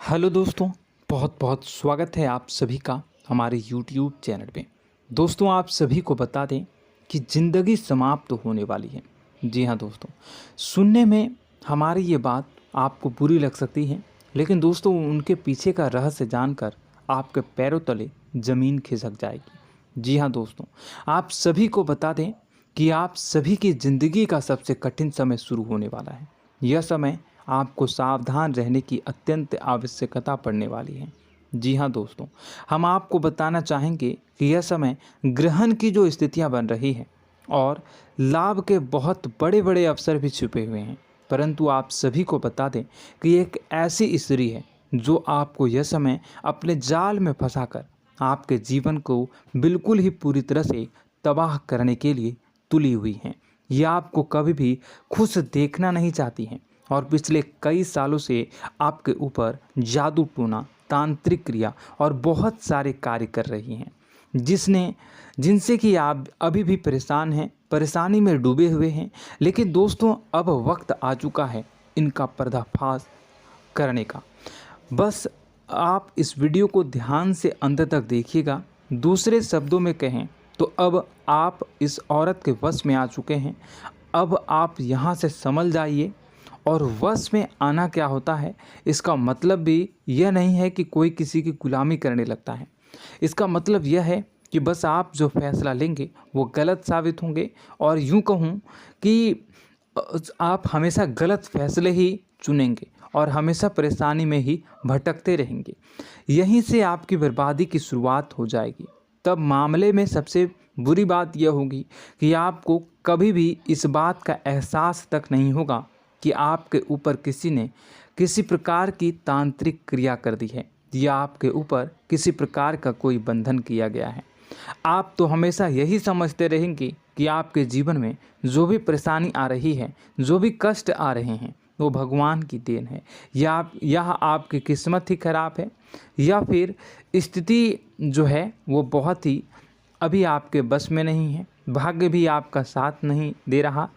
Hello दोस्तों, बहुत बहुत स्वागत है आप सभी का हमारे YouTube चैनल पे। दोस्तों, आप सभी को बता दें कि ज़िंदगी समाप्त होने वाली है। जी हाँ दोस्तों, सुनने में हमारी ये बात आपको बुरी लग सकती है, लेकिन दोस्तों उनके पीछे का रहस्य जानकर आपके पैरों तले ज़मीन खिसक जाएगी। जी हाँ दोस्तों, आप सभी को बता दें कि आप सभी की ज़िंदगी का सबसे कठिन समय शुरू होने वाला है। यह समय आपको सावधान रहने की अत्यंत आवश्यकता पड़ने वाली है। जी हाँ दोस्तों, हम आपको बताना चाहेंगे कि यह समय ग्रहण की जो स्थितियां बन रही है और लाभ के बहुत बड़े बड़े अवसर भी छुपे हुए हैं। परंतु आप सभी को बता दें कि एक ऐसी स्त्री है जो आपको यह समय अपने जाल में फंसाकर आपके जीवन को बिल्कुल ही पूरी तरह से तबाह करने के लिए तुली हुई हैं। यह आपको कभी भी खुश देखना नहीं चाहती हैं और पिछले कई सालों से आपके ऊपर जादू टोना, तांत्रिक क्रिया और बहुत सारे कार्य कर रही हैं, जिनसे कि आप अभी भी परेशान हैं, परेशानी में डूबे हुए हैं। लेकिन दोस्तों, अब वक्त आ चुका है इनका पर्दाफाश करने का। बस आप इस वीडियो को ध्यान से अंत तक देखिएगा। दूसरे शब्दों में कहें तो अब आप इस औरत के वश में आ चुके हैं। अब आप यहाँ से संभल जाइए। और वश में आना क्या होता है, इसका मतलब भी यह नहीं है कि कोई किसी की गुलामी करने लगता है। इसका मतलब यह है कि बस आप जो फैसला लेंगे वो गलत साबित होंगे, और यूँ कहूँ कि आप हमेशा गलत फैसले ही चुनेंगे और हमेशा परेशानी में ही भटकते रहेंगे। यहीं से आपकी बर्बादी की शुरुआत हो जाएगी। तब मामले में सबसे बुरी बात यह होगी कि आपको कभी भी इस बात का एहसास तक नहीं होगा कि आपके ऊपर किसी ने किसी प्रकार की तांत्रिक क्रिया कर दी है या आपके ऊपर किसी प्रकार का कोई बंधन किया गया है। आप तो हमेशा यही समझते रहेंगे कि आपके जीवन में जो भी परेशानी आ रही है, जो भी कष्ट आ रहे हैं, वो भगवान की देन है, या यह आपकी किस्मत ही खराब है, या फिर स्थिति जो है वो बहुत ही अभी आपके बस में नहीं है, भाग्य भी आपका साथ नहीं दे रहा।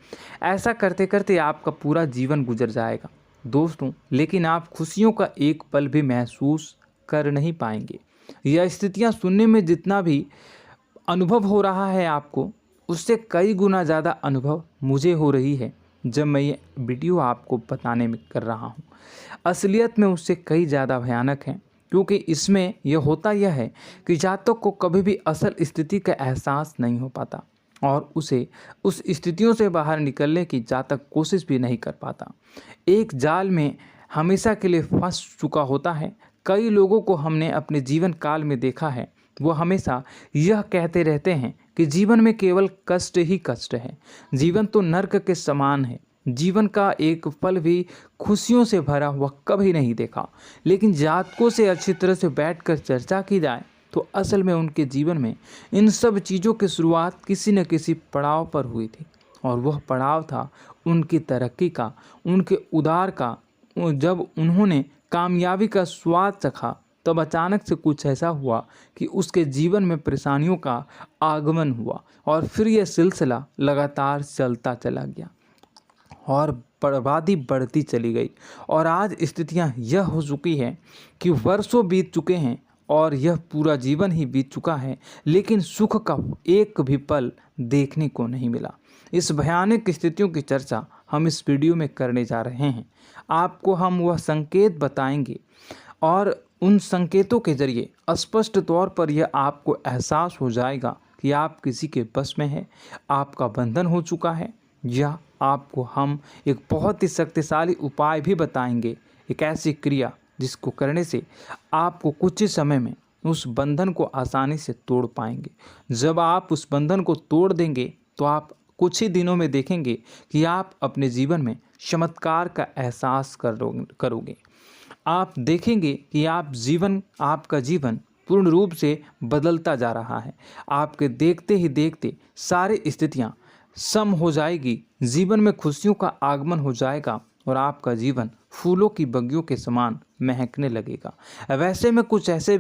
ऐसा करते करते आपका पूरा जीवन गुजर जाएगा दोस्तों, लेकिन आप खुशियों का एक पल भी महसूस कर नहीं पाएंगे। यह स्थितियां सुनने में जितना भी अनुभव हो रहा है आपको, उससे कई गुना ज़्यादा अनुभव मुझे हो रही है जब मैं ये वीडियो आपको बताने में कर रहा हूँ। असलियत में उससे कई ज़्यादा भयानक है, क्योंकि इसमें यह है कि जातक को कभी भी असल स्थिति का एहसास नहीं हो पाता और उसे उस स्थितियों से बाहर निकलने की जातक कोशिश भी नहीं कर पाता। एक जाल में हमेशा के लिए फंस चुका होता है। कई लोगों को हमने अपने जीवन काल में देखा है, वो हमेशा यह कहते रहते हैं कि जीवन में केवल कष्ट ही कष्ट है, जीवन तो नर्क के समान है, जीवन का एक पल भी खुशियों से भरा हुआ कभी नहीं देखा। लेकिन जातकों से अच्छी तरह से बैठकर चर्चा की जाए तो असल में उनके जीवन में इन सब चीज़ों की शुरुआत किसी न किसी पड़ाव पर हुई थी, और वह पड़ाव था उनकी तरक्की का, उनके उदार का। जब उन्होंने कामयाबी का स्वाद चखा, तब अचानक से कुछ ऐसा हुआ कि उसके जीवन में परेशानियों का आगमन हुआ, और फिर यह सिलसिला लगातार चलता चला गया और बर्बादी बढ़ती चली गई। और आज स्थितियां यह हो चुकी है कि वर्षों बीत चुके हैं और यह पूरा जीवन ही बीत चुका है, लेकिन सुख का एक भी पल देखने को नहीं मिला। इस भयानक स्थितियों की चर्चा हम इस वीडियो में करने जा रहे हैं। आपको हम वह संकेत बताएंगे और उन संकेतों के जरिए स्पष्ट तौर पर यह आपको एहसास हो जाएगा कि आप किसी के बस में हैं, आपका बंधन हो चुका है, या आपको हम एक बहुत ही शक्तिशाली उपाय भी बताएंगे, एक ऐसी क्रिया जिसको करने से आपको कुछ ही समय में उस बंधन को आसानी से तोड़ पाएंगे। जब आप उस बंधन को तोड़ देंगे तो आप कुछ ही दिनों में देखेंगे कि आप अपने जीवन में चमत्कार का एहसास करोगे। आप देखेंगे कि आपका जीवन पूर्ण रूप से बदलता जा रहा है। आपके देखते ही देखते सारी स्थितियां सम हो जाएगी, जीवन में खुशियों का आगमन हो जाएगा और आपका जीवन फूलों की बगियों के समान महकने लगेगा। वैसे में कुछ ऐसे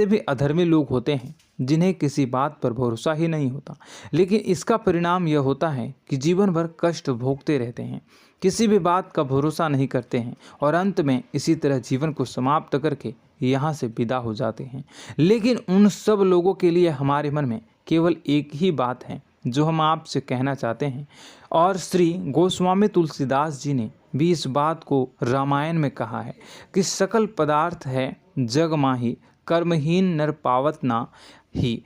भी अधर्मी लोग होते हैं जिन्हें किसी बात पर भरोसा ही नहीं होता, लेकिन इसका परिणाम यह होता है कि जीवन भर कष्ट भोगते रहते हैं। किसी भी बात का भरोसा नहीं करते हैं और अंत में इसी तरह जीवन को समाप्त करके यहाँ से विदा हो जाते हैं। लेकिन उन सब लोगों के लिए हमारे मन में केवल एक ही बात है जो हम आपसे कहना चाहते हैं, और श्री गोस्वामी तुलसीदास जी ने भी इस बात को रामायण में कहा है कि सकल पदार्थ है जग माही, कर्महीन नर पावत ना ही।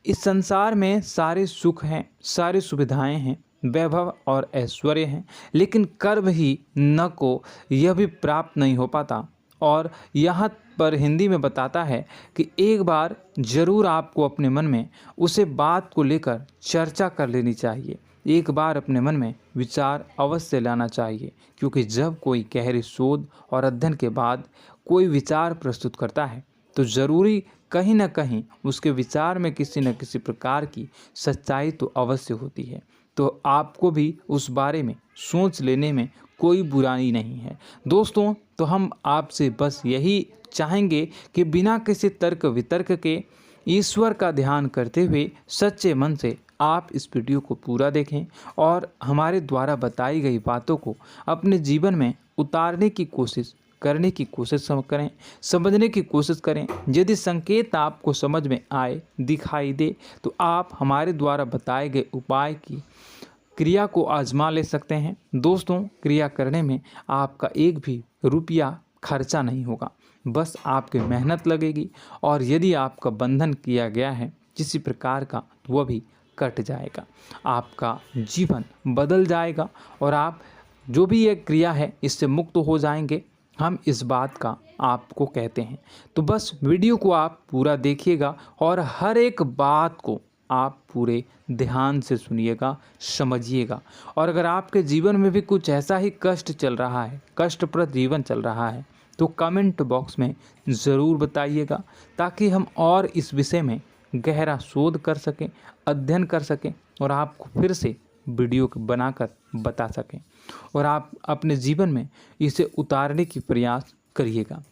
इस संसार में सारे सुख हैं, सारी सुविधाएं हैं, वैभव और ऐश्वर्य हैं, लेकिन कर्म ही न को यह भी प्राप्त नहीं हो पाता। और यहाँ पर हिंदी में बताता है कि एक बार जरूर आपको अपने मन में उसे बात को लेकर चर्चा कर लेनी चाहिए, एक बार अपने मन में विचार अवश्य लाना चाहिए, क्योंकि जब कोई गहरी शोध और अध्ययन के बाद कोई विचार प्रस्तुत करता है तो ज़रूरी कहीं न कहीं उसके विचार में किसी न किसी प्रकार की सच्चाई तो अवश्य होती है। तो आपको भी उस बारे में सोच लेने में कोई बुराई नहीं है दोस्तों। तो हम आपसे बस यही चाहेंगे कि बिना किसी तर्क वितर्क के ईश्वर का ध्यान करते हुए सच्चे मन से आप इस वीडियो को पूरा देखें और हमारे द्वारा बताई गई बातों को अपने जीवन में उतारने की कोशिश करने की कोशिश करें, समझने की कोशिश करें। यदि संकेत आपको समझ में आए, दिखाई दे, तो आप हमारे द्वारा बताए गए उपाय की क्रिया को आजमा ले सकते हैं। दोस्तों, क्रिया करने में आपका एक भी रुपया खर्चा नहीं होगा, बस आपकी मेहनत लगेगी, और यदि आपका बंधन किया गया है किसी प्रकार का तो वह भी कट जाएगा, आपका जीवन बदल जाएगा और आप जो भी ये क्रिया है इससे मुक्त हो जाएंगे। हम इस बात का आपको कहते हैं। तो बस वीडियो को आप पूरा देखिएगा और हर एक बात को आप पूरे ध्यान से सुनिएगा, समझिएगा। और अगर आपके जीवन में भी कुछ ऐसा ही कष्ट चल रहा है, कष्टप्रद जीवन चल रहा है, तो कमेंट बॉक्स में ज़रूर बताइएगा, ताकि हम और इस विषय में गहरा शोध कर सकें, अध्ययन कर सकें और आपको फिर से वीडियो बनाकर बता सकें और आप अपने जीवन में इसे उतारने की प्रयास करिएगा।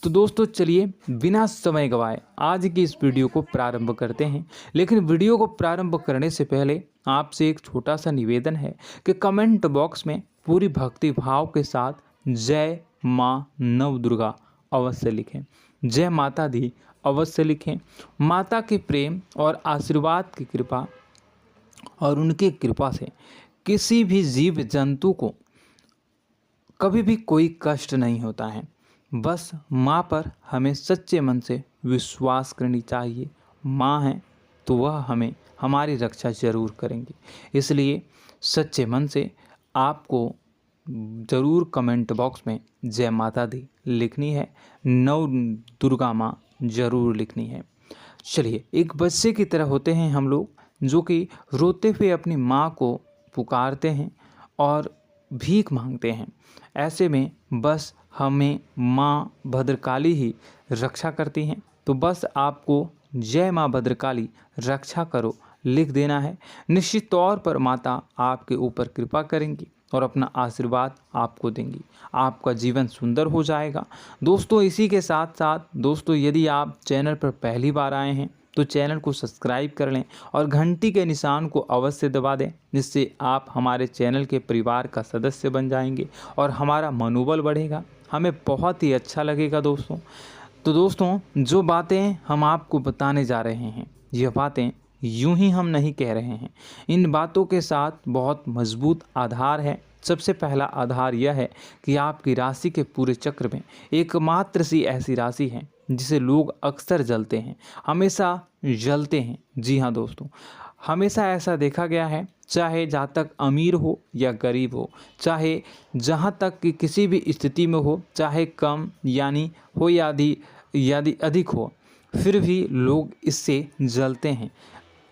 तो दोस्तों, चलिए बिना समय गवाए आज की इस वीडियो को प्रारंभ करते हैं। लेकिन वीडियो को प्रारंभ करने से पहले आपसे एक छोटा सा निवेदन है कि कमेंट बॉक्स में पूरी भक्ति भाव के साथ जय माँ नव दुर्गा अवश्य लिखें, जय माता दी अवश्य लिखें। माता के प्रेम और आशीर्वाद की कृपा और उनकी कृपा से किसी भी जीव जंतु को कभी भी कोई कष्ट नहीं होता है। बस माँ पर हमें सच्चे मन से विश्वास करनी चाहिए। माँ है तो वह हमें हमारी रक्षा जरूर करेंगी। इसलिए सच्चे मन से आपको ज़रूर कमेंट बॉक्स में जय माता दी लिखनी है, नव दुर्गा माँ जरूर लिखनी है। चलिए, एक बच्चे की तरह होते हैं हम लोग, जो कि रोते हुए अपनी माँ को पुकारते हैं और भीख मांगते हैं। ऐसे में बस हमें माँ भद्रकाली ही रक्षा करती हैं। तो बस आपको जय माँ भद्रकाली रक्षा करो लिख देना है। निश्चित तौर पर माता आपके ऊपर कृपा करेंगी और अपना आशीर्वाद आपको देंगी, आपका जीवन सुंदर हो जाएगा। दोस्तों, इसी के साथ साथ दोस्तों, यदि आप चैनल पर पहली बार आए हैं तो चैनल को सब्सक्राइब कर लें और घंटी के निशान को अवश्य दबा दें, जिससे आप हमारे चैनल के परिवार का सदस्य बन जाएंगे और हमारा मनोबल बढ़ेगा, हमें बहुत ही अच्छा लगेगा दोस्तों। तो दोस्तों, जो बातें हम आपको बताने जा रहे हैं, यह बातें यूं ही हम नहीं कह रहे हैं, इन बातों के साथ बहुत मजबूत आधार है। सबसे पहला आधार यह है कि आपकी राशि के पूरे चक्र में एकमात्र सी ऐसी राशि है जिसे लोग अक्सर जलते हैं, हमेशा जलते हैं। जी हाँ दोस्तों, हमेशा ऐसा देखा गया है, चाहे जातक अमीर हो या गरीब हो, चाहे जहाँ तक कि किसी भी स्थिति में हो, चाहे कम यानी हो या अधिक हो, फिर भी लोग इससे जलते हैं।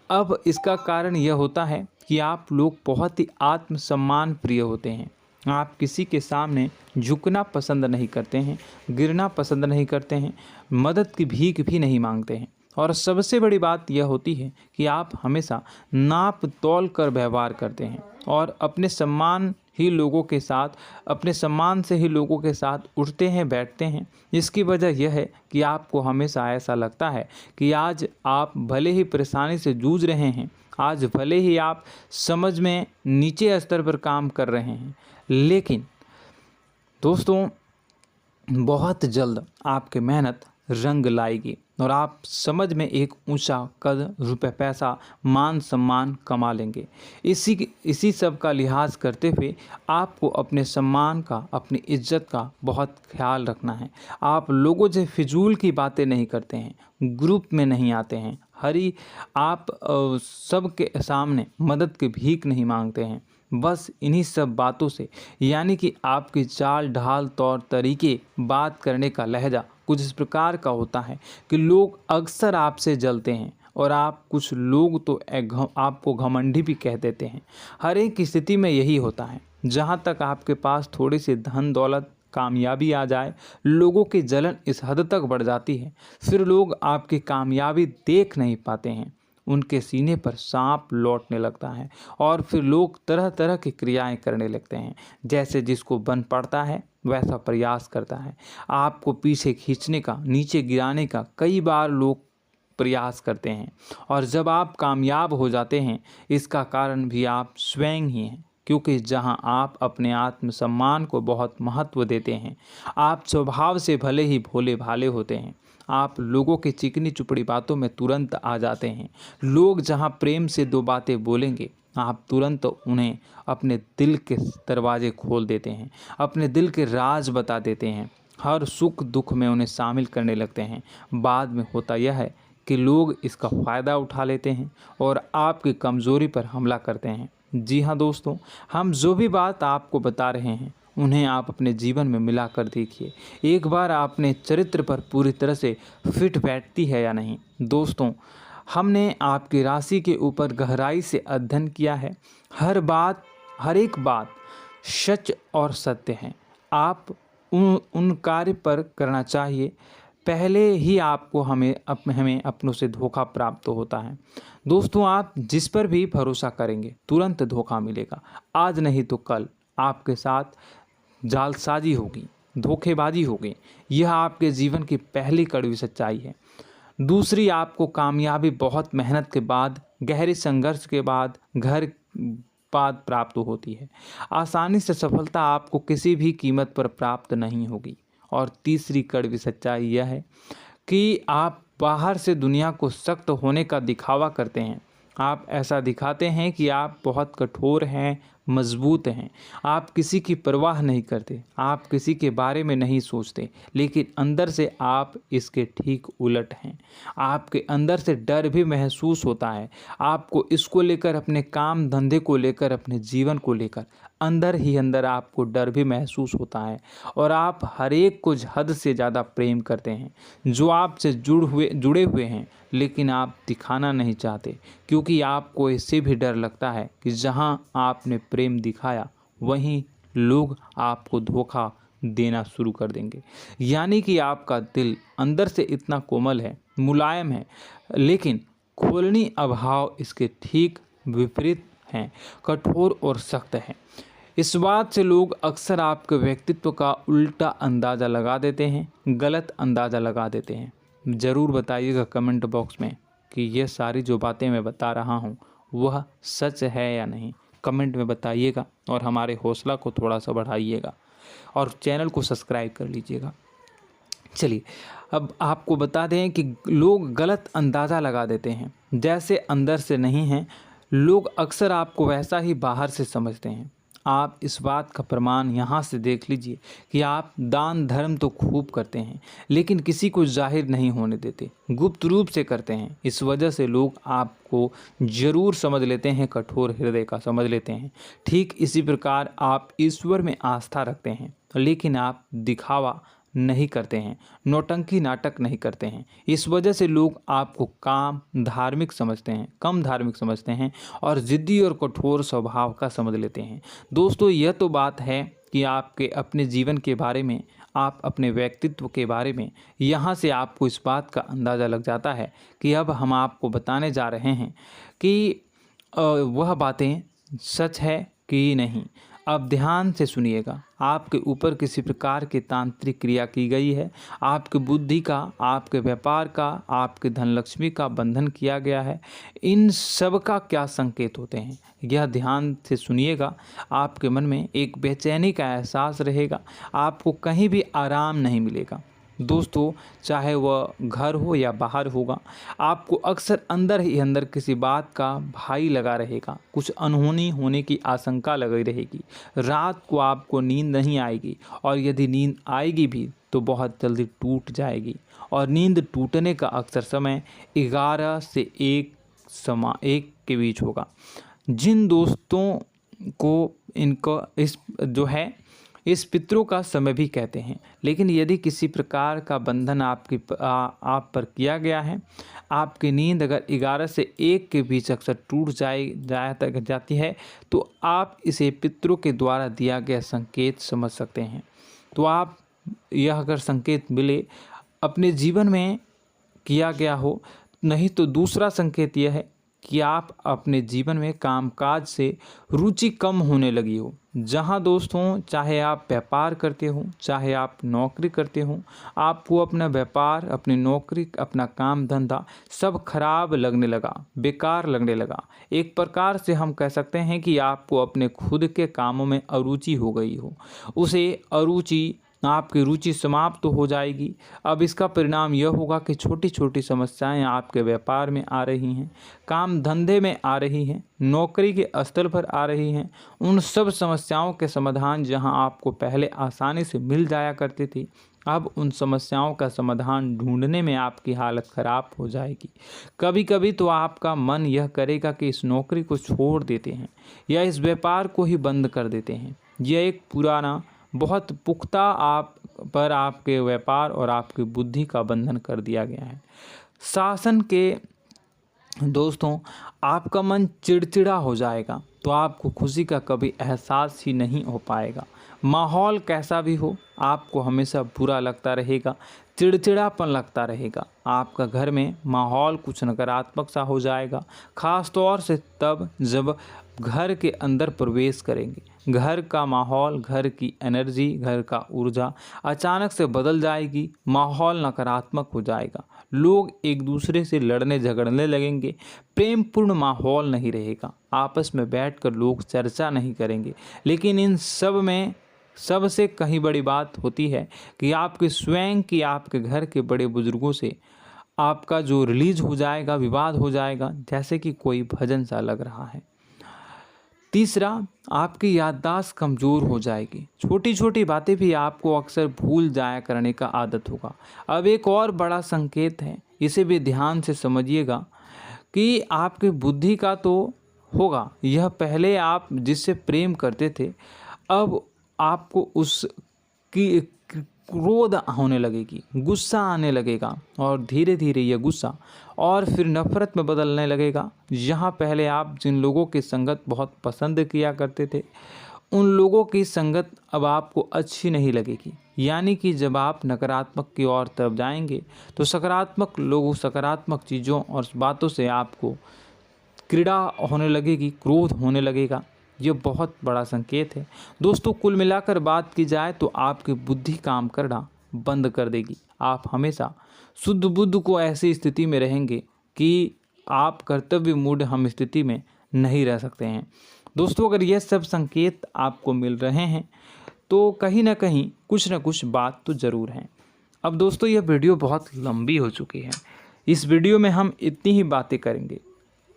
अब इसका कारण यह होता है कि आप लोग बहुत ही आत्मसम्मान प्रिय होते हैं। आप किसी के सामने झुकना पसंद नहीं करते हैं, गिरना पसंद नहीं करते हैं, मदद की भीख भी नहीं मांगते हैं। और सबसे बड़ी बात यह होती है कि आप हमेशा नाप तौल कर व्यवहार करते हैं और अपने सम्मान से ही लोगों के साथ उठते हैं, बैठते हैं। इसकी वजह यह है कि आपको हमेशा ऐसा लगता है कि आज आप भले ही परेशानी से जूझ रहे हैं, आज भले ही आप समझ में नीचे स्तर पर काम कर रहे हैं, लेकिन दोस्तों बहुत जल्द आपकी मेहनत रंग लाएगी और आप समझ में एक ऊंचा कद, रुपए, पैसा, मान सम्मान कमा लेंगे। इसी सब का लिहाज करते हुए आपको अपने सम्मान का, अपनी इज्जत का बहुत ख्याल रखना है। आप लोगों से फिजूल की बातें नहीं करते हैं, ग्रुप में नहीं आते हैं, आप सबके सामने मदद की भीख नहीं मांगते हैं। बस इन्हीं सब बातों से, यानी कि आपकी चाल ढाल, तौर तरीके, बात करने का लहजा कुछ इस प्रकार का होता है कि लोग अक्सर आपसे जलते हैं और कुछ लोग तो आपको घमंडी भी कह देते हैं। हर एक स्थिति में यही होता है। जहाँ तक आपके पास थोड़ी सी धन दौलत, कामयाबी आ जाए, लोगों की जलन इस हद तक बढ़ जाती है, फिर लोग आपकी कामयाबी देख नहीं पाते हैं। उनके सीने पर सांप लौटने लगता है और फिर लोग तरह तरह की क्रियाएं करने लगते हैं। जैसे जिसको बन पड़ता है वैसा प्रयास करता है। आपको पीछे खींचने का, नीचे गिराने का कई बार लोग प्रयास करते हैं और जब आप कामयाब हो जाते हैं, इसका कारण भी आप स्वयं ही हैं। क्योंकि जहां आप अपने आत्मसम्मान को बहुत महत्व देते हैं, आप स्वभाव से भले ही भोले भाले होते हैं, आप लोगों की चिकनी चुपड़ी बातों में तुरंत आ जाते हैं। लोग जहां प्रेम से दो बातें बोलेंगे, आप तुरंत उन्हें अपने दिल के दरवाजे खोल देते हैं, अपने दिल के राज बता देते हैं, हर सुख दुख में उन्हें शामिल करने लगते हैं। बाद में होता यह है कि लोग इसका फ़ायदा उठा लेते हैं और आपकी कमज़ोरी पर हमला करते हैं। जी हाँ दोस्तों, हम जो भी बात आपको बता रहे हैं उन्हें आप अपने जीवन में मिलाकर देखिए। एक बार आपने चरित्र पर पूरी तरह से फिट बैठती है या नहीं। दोस्तों, हमने आपकी राशि के ऊपर गहराई से अध्ययन किया है। हर एक बात सच और सत्य है। आप उन कार्य पर करना चाहिए, पहले ही आपको हमें अपनों से धोखा प्राप्त होता है। दोस्तों, आप जिस पर भी भरोसा करेंगे तुरंत धोखा मिलेगा। आज नहीं तो कल आपके साथ जालसाजी होगी, धोखेबाजी होगी। यह आपके जीवन की पहली कड़वी सच्चाई है। दूसरी, आपको कामयाबी बहुत मेहनत के बाद, गहरे संघर्ष के बाद प्राप्त होती है। आसानी से सफलता आपको किसी भी कीमत पर प्राप्त नहीं होगी। और तीसरी कड़वी सच्चाई यह है कि आप बाहर से दुनिया को सख्त होने का दिखावा करते हैं। आप ऐसा दिखाते हैं कि आप बहुत कठोर हैं, मजबूत हैं। आप किसी की परवाह नहीं करते, आप किसी के बारे में नहीं सोचते, लेकिन अंदर से आप इसके ठीक उलट हैं। आपके अंदर से डर भी महसूस होता है। आपको इसको लेकर, अपने काम धंधे को लेकर, अपने जीवन को लेकर अंदर ही अंदर आपको डर भी महसूस होता है और आप हर एक को हद से ज़्यादा प्रेम करते हैं, जो आपसे जुड़े हुए हैं, लेकिन आप दिखाना नहीं चाहते, क्योंकि आपको इससे भी डर लगता है कि जहां आपने प्रेम दिखाया वहीं लोग आपको धोखा देना शुरू कर देंगे। यानी कि आपका दिल अंदर से इतना कोमल है, मुलायम है, लेकिन खोलनी अभाव इसके ठीक विपरीत हैं, कठोर और सख्त है। इस बात से लोग अक्सर आपके व्यक्तित्व का उल्टा अंदाज़ा लगा देते हैं, गलत अंदाज़ा लगा देते हैं। ज़रूर बताइएगा कमेंट बॉक्स में कि ये सारी जो बातें मैं बता रहा हूँ वह सच है या नहीं। कमेंट में बताइएगा और हमारे हौसला को थोड़ा सा बढ़ाइएगा और चैनल को सब्सक्राइब कर लीजिएगा। चलिए, अब आपको बता दें कि लोग गलत अंदाज़ा लगा देते हैं। जैसे अंदर से नहीं हैं, लोग अक्सर आपको वैसा ही बाहर से समझते हैं। आप इस बात का प्रमाण यहाँ से देख लीजिए कि आप दान धर्म तो खूब करते हैं, लेकिन किसी को जाहिर नहीं होने देते, गुप्त रूप से करते हैं। इस वजह से लोग आपको ज़रूर समझ लेते हैं, कठोर हृदय का समझ लेते हैं। ठीक इसी प्रकार आप ईश्वर में आस्था रखते हैं, लेकिन आप दिखावा नहीं करते हैं, नौटंकी नाटक नहीं करते हैं। इस वजह से लोग आपको कम धार्मिक समझते हैं और ज़िद्दी और कठोर स्वभाव का समझ लेते हैं। दोस्तों, यह तो बात है कि आपके अपने जीवन के बारे में, आप अपने व्यक्तित्व के बारे में, यहाँ से आपको इस बात का अंदाज़ा लग जाता है कि अब हम आपको बताने जा रहे हैं कि वह बातें सच है कि नहीं। अब ध्यान से सुनिएगा। आपके ऊपर किसी प्रकार की तांत्रिक क्रिया की गई है, आपकी बुद्धि का, आपके व्यापार का, आपके धन लक्ष्मी का बंधन किया गया है। इन सब का क्या संकेत होते हैं, यह ध्यान से सुनिएगा। आपके मन में एक बेचैनी का एहसास रहेगा, आपको कहीं भी आराम नहीं मिलेगा। दोस्तों, चाहे वह घर हो या बाहर होगा, आपको अक्सर अंदर ही अंदर किसी बात का भाई लगा रहेगा, कुछ अनहोनी होने की आशंका लगी रहेगी। रात को आपको नींद नहीं आएगी, और यदि नींद आएगी भी तो बहुत जल्दी टूट जाएगी। और नींद टूटने का अक्सर समय 11 से 1 के बीच होगा। जिन दोस्तों को इनको इस पितरों का समय भी कहते हैं। लेकिन यदि किसी प्रकार का बंधन आप पर किया गया है, आपकी नींद अगर 11 से 1 के बीच अक्सर टूट जाती है, तो आप इसे पितरों के द्वारा दिया गया संकेत समझ सकते हैं। तो आप यह अगर संकेत मिले अपने जीवन में किया गया हो, नहीं तो दूसरा संकेत यह है कि आप अपने जीवन में कामकाज से रुचि कम होने लगी हो। जहां दोस्तों, चाहे आप व्यापार करते हो, चाहे आप नौकरी करते हो, आपको अपना व्यापार, अपनी नौकरी, अपना काम धंधा सब खराब लगने लगा, बेकार लगने लगा। एक प्रकार से हम कह सकते हैं कि आपको अपने खुद के कामों में अरुचि हो गई हो। आपकी रुचि समाप्त हो जाएगी। अब इसका परिणाम यह होगा कि छोटी छोटी समस्याएं आपके व्यापार में आ रही हैं, काम धंधे में आ रही हैं, नौकरी के स्तर पर आ रही हैं। उन सब समस्याओं के समाधान जहां आपको पहले आसानी से मिल जाया करती थी, अब उन समस्याओं का समाधान ढूंढने में आपकी हालत ख़राब हो जाएगी। कभी कभी तो आपका मन यह करेगा कि इस नौकरी को छोड़ देते हैं या इस व्यापार को ही बंद कर देते हैं। यह एक पुराना, बहुत पुख्ता आपके व्यापार और आपकी बुद्धि का बंधन कर दिया गया है। शासन के दोस्तों, आपका मन चिड़चिड़ा हो जाएगा, तो आपको खुशी का कभी एहसास ही नहीं हो पाएगा। माहौल कैसा भी हो, आपको हमेशा बुरा लगता रहेगा, चिड़चिड़ापन लगता रहेगा। आपका घर में माहौल कुछ नकारात्मक सा हो जाएगा, ख़ास तौर से तब जब घर के अंदर प्रवेश करेंगे। घर का माहौल, घर की एनर्जी, घर का ऊर्जा अचानक से बदल जाएगी, माहौल नकारात्मक हो जाएगा। लोग एक दूसरे से लड़ने झगड़ने लगेंगे, प्रेमपूर्ण माहौल नहीं रहेगा, आपस में बैठकर लोग चर्चा नहीं करेंगे। लेकिन इन सब में सबसे कहीं बड़ी बात होती है कि आपके घर के बड़े बुजुर्गों से आपका जो रिलीज हो जाएगा, विवाद हो जाएगा, जैसे कि कोई भजन सा लग रहा है। तीसरा, आपकी याददाश्त कमज़ोर हो जाएगी, छोटी छोटी बातें भी आपको अक्सर भूल जाया करने का आदत होगा। अब एक और बड़ा संकेत है, इसे भी ध्यान से समझिएगा कि आपकी बुद्धि का तो होगा, यह पहले आप जिससे प्रेम करते थे, अब आपको उसकी क्रोध होने लगेगी, गुस्सा आने लगेगा, और धीरे धीरे यह गुस्सा और फिर नफरत में बदलने लगेगा। यहाँ पहले आप जिन लोगों की संगत बहुत पसंद किया करते थे, उन लोगों की संगत अब आपको अच्छी नहीं लगेगी। यानी कि जब आप नकारात्मक की ओर तरफ जाएंगे, तो सकारात्मक लोगों, सकारात्मक चीज़ों और बातों से आपको क्रीड़ा होने लगेगी, क्रोध होने लगेगा। ये बहुत बड़ा संकेत है दोस्तों। कुल मिलाकर बात की जाए तो आपकी बुद्धि काम करना बंद कर देगी। आप हमेशा शुद्ध बुद्ध को ऐसी स्थिति में रहेंगे कि आप कर्तव्य मूढ़ हम स्थिति में नहीं रह सकते हैं। दोस्तों, अगर यह सब संकेत आपको मिल रहे हैं तो कहीं ना कहीं कुछ ना कुछ बात तो ज़रूर है। अब दोस्तों, यह वीडियो बहुत लंबी हो चुकी है, इस वीडियो में हम इतनी ही बातें करेंगे।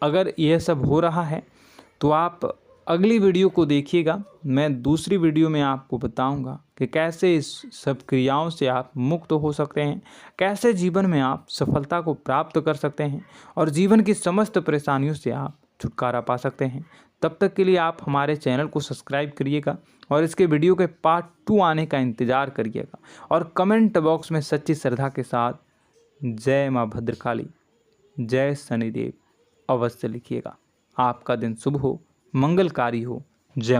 अगर यह सब हो रहा है तो आप अगली वीडियो को देखिएगा। मैं दूसरी वीडियो में आपको बताऊंगा कि कैसे इस सब क्रियाओं से आप मुक्त हो सकते हैं, कैसे जीवन में आप सफलता को प्राप्त कर सकते हैं और जीवन की समस्त परेशानियों से आप छुटकारा पा सकते हैं। तब तक के लिए आप हमारे चैनल को सब्सक्राइब करिएगा और इसके वीडियो के पार्ट 2 आने का इंतज़ार करिएगा। और कमेंट बॉक्स में सच्ची श्रद्धा के साथ जय माँ भद्रकाली, जय शनिदेव अवश्य लिखिएगा। आपका दिन शुभ हो, मंगलकारी हो। जय।